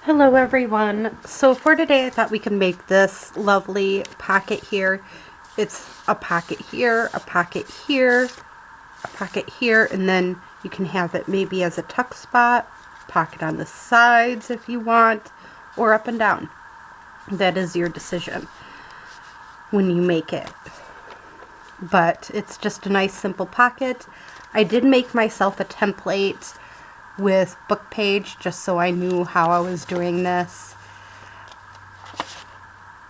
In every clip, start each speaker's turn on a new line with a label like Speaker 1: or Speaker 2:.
Speaker 1: Hello everyone. So for today I thought we could make this lovely pocket here. It's a pocket here, a pocket here, a pocket here, and then you can have it maybe as a tuck spot, pocket on the sides if you want, or up and down. That is your decision when you make it. But it's just a nice simple pocket. I did make myself a template with book page just so I knew how I was doing this.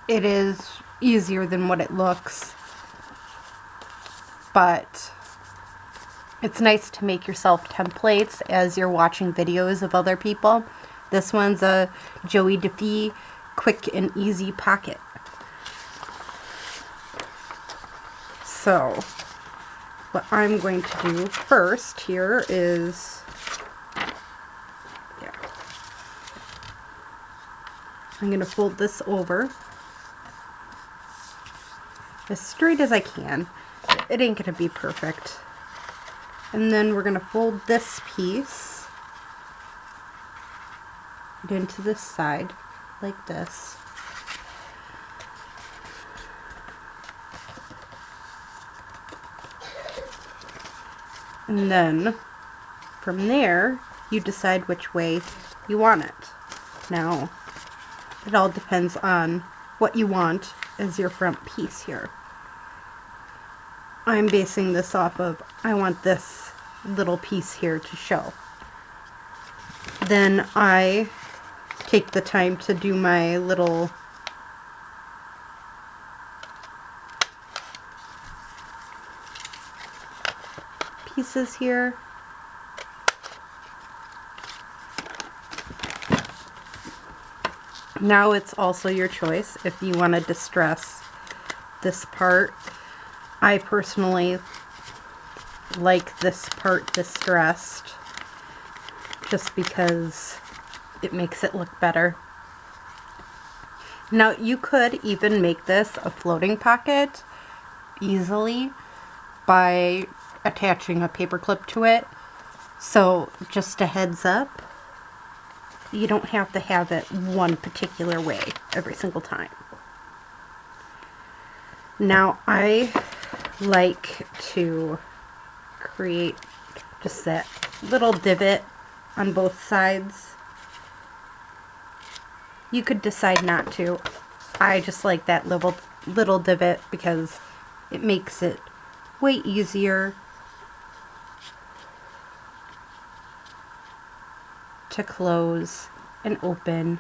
Speaker 1: It is easier than what it looks, but it's nice to make yourself templates as you're watching videos of other people. This one's a Joie De Fi quick and easy pocket. So what I'm going to do first here is I'm going to fold this over as straight as I can. It ain't going to be perfect. And then we're going to fold this piece into this side like this. And then from there, you decide which way you want it. Now, it all depends on what you want as your front piece here. I'm basing this off of, I want this little piece here to show. Then I take the time to do my little pieces here. Now it's also your choice if you want to distress this part. I personally like this part distressed just because it makes it look better. Now you could even make this a floating pocket easily by attaching a paper clip to it. So just a heads up, you don't have to have it one particular way every single time. Now I like to create just that little divot on both sides. You could decide not to. I just like that little divot because it makes it way easier to close and open.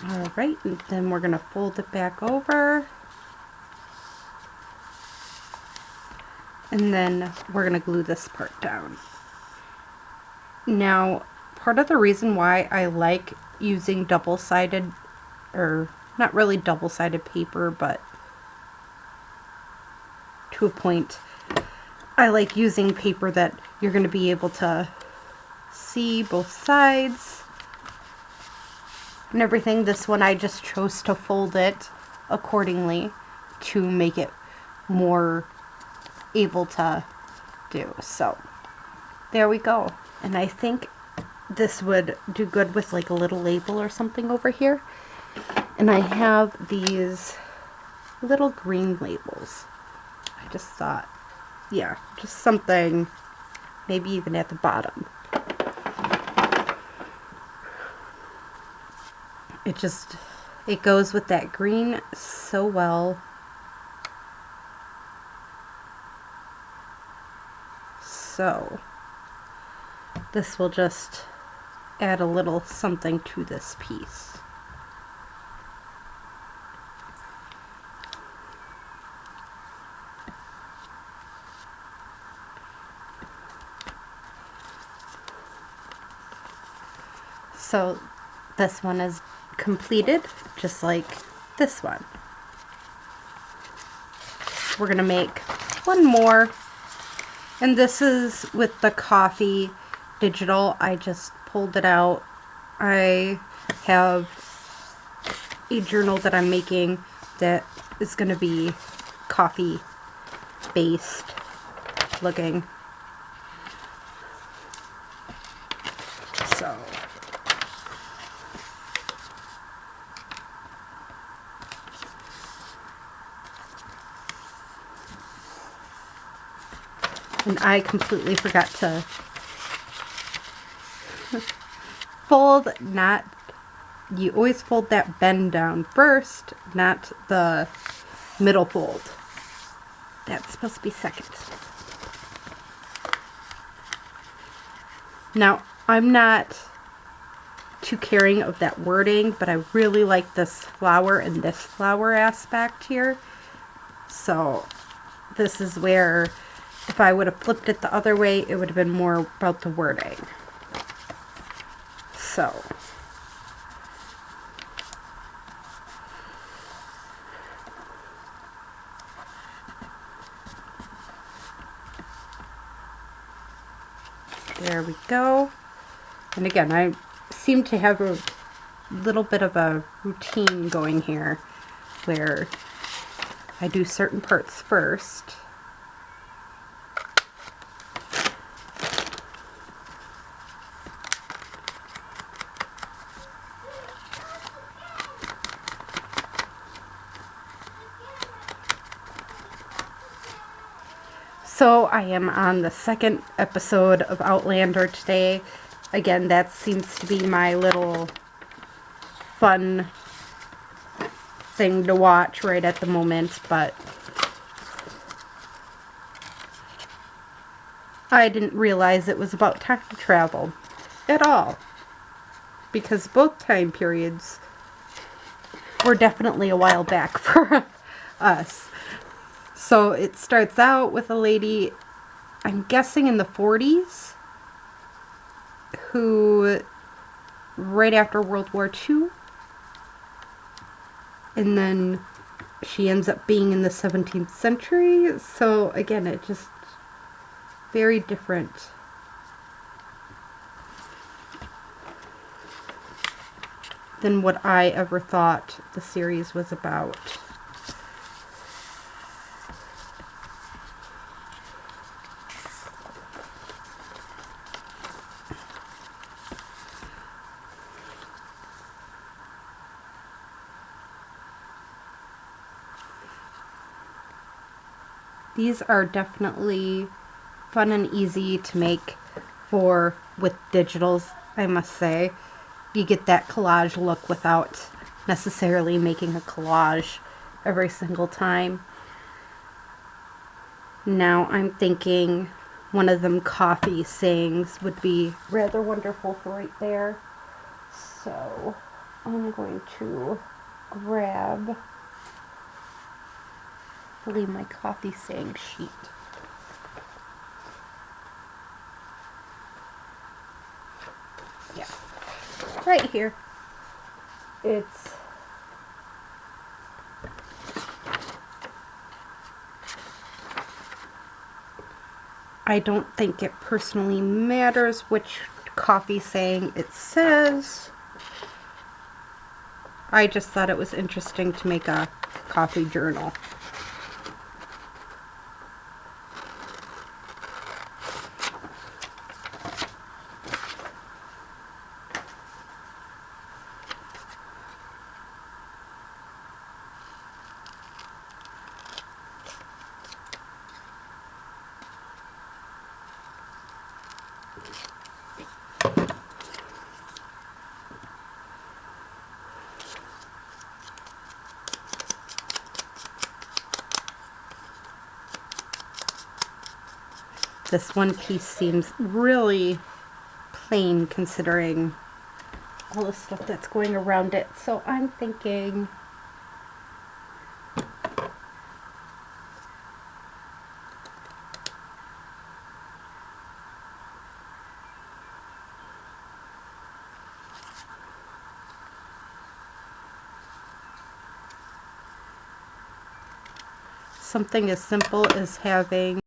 Speaker 1: Alright, and then we're going to fold it back over. And then we're going to glue this part down. Now, part of the reason why I like using double-sided, or not really double-sided paper, but to a point, I like using paper that you're going to be able to see both sides and everything. This one I just chose to fold it accordingly to make it more able to do. So there we go. And I think this would do good with like a little label or something over here. And I have these little green labels. I just thought, yeah, just something maybe even at the bottom. It goes with that green so well. So this will just add a little something to this piece. So this one is completed, just like this one. We're going to make one more, and this is with the coffee digital. I just pulled it out I have a journal that I'm making that is going to be coffee based looking. So and I completely forgot to fold, not, you always fold that bend down first, not the middle fold. That's supposed to be second. Now, I'm not too caring of that wording, but I really like this flower and this flower aspect here. So this is where, if I would have flipped it the other way, it would have been more about the wording. So there we go. And again, I seem to have a little bit of a routine going here where I do certain parts first. So I am on the second episode of Outlander today. Again, that seems to be my little fun thing to watch right at the moment, but I didn't realize it was about time travel at all, because both time periods were definitely a while back for us. So it starts out with a lady, I'm guessing in the 40s, who, right after World War II, and then she ends up being in the 17th century. So again, it just very different. Than what I ever thought the series was about. These are definitely fun and easy to make with digitals, I must say. You get that collage look without necessarily making a collage every single time. Now I'm thinking one of them coffee sayings would be rather wonderful for right there. So I'm going to grab hopefully my coffee saying sheet. Yeah, right here. It's I don't think it personally matters which coffee saying it says. I just thought it was interesting to make a coffee journal. This one piece seems really plain considering all the stuff that's going around it. So I'm thinking something as simple as having